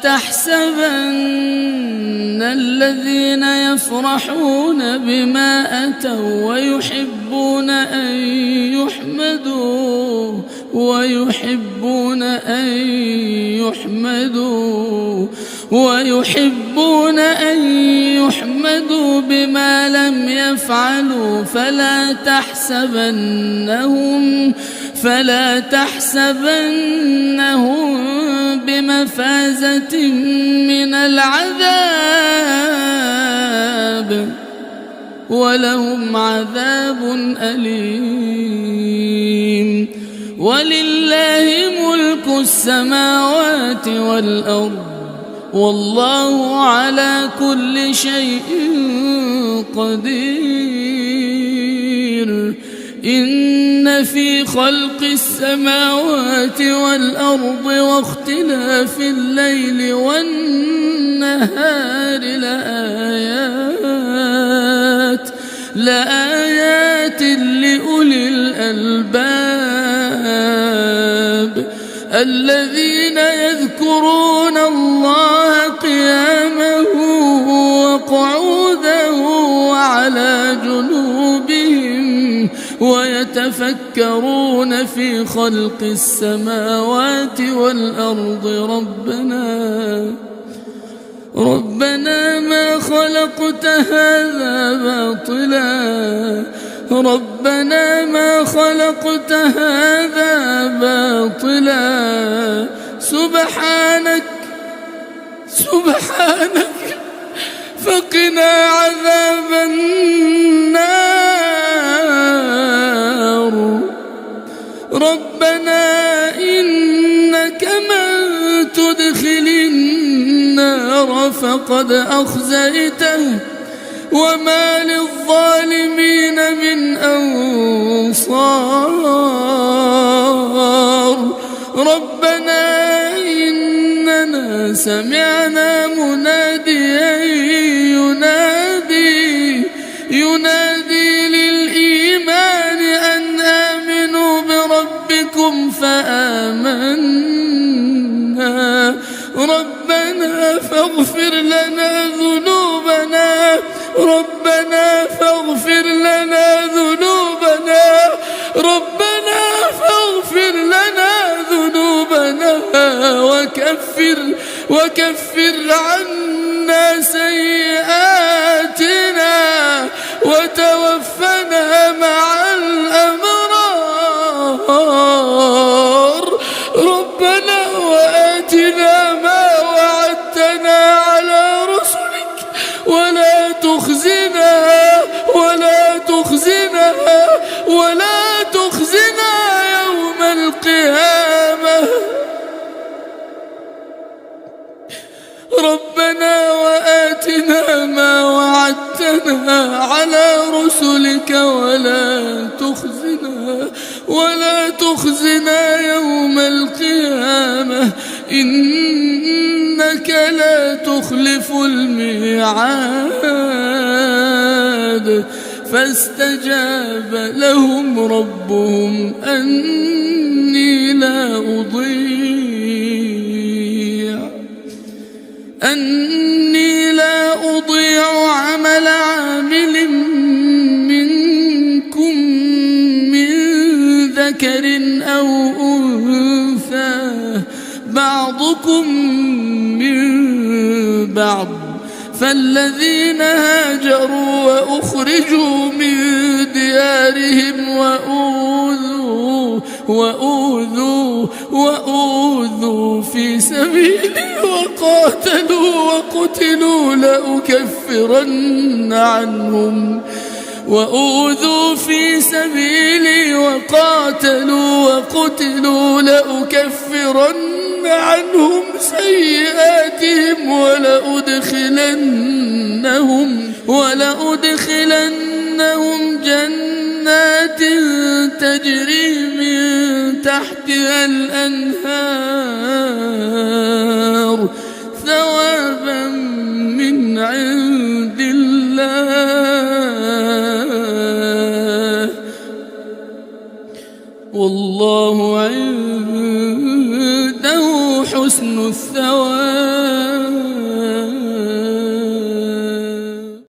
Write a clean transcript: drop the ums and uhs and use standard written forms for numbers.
تحسبن الذين يفرحون بما أتوا ويحبون أن يحمدوا بما لم يفعلوا فلا تحسبنهم بمفازة من العذاب ولهم عذاب أليم. ولله ملك السماوات والأرض والله على كل شيء قدير. إن في خلق السماوات والأرض واختلاف الليل والنهار لآيات لأولي الألباب الذين يذكرون الله قياما وقعودا وعلى جنوبهم ويتفكرون في خلق السماوات والأرض ربنا ما خلقت هذا باطلا سبحانك فقنا عذاب النار. ربنا إنك من تدخل النار فقد أخزيته وما للظالمين من أنصار. ربنا إننا سمعنا مناديا ينادي للإيمان أن آمنوا بربكم فآمنا. ربنا فاغفر لنا ذنوبنا وكفر عنا سيئاتنا وتوفنا مع الأبرار. ربنا وآتنا ما وعدتنا على رسلك ولا تخزنا يوم القيامة. ربنا وآتنا ما وعدتنا على رسلك ولا تخزنا يوم القيامة إنك لا تخلف الميعاد. فاستجاب لهم ربهم أني لا أضيع عمل عامل منكم من ذكر أو أنثى بعضكم من بعض. فالذين هاجروا وأخرجوا من ديارهم وأوذوا في سبيلي وقتلوا لأكفرن عنهم سيئاتهم ولأدخلنهم جنات تجري من تحتها الأنهار ثوابا من عند الله والله عنده حسن حسن الثواب.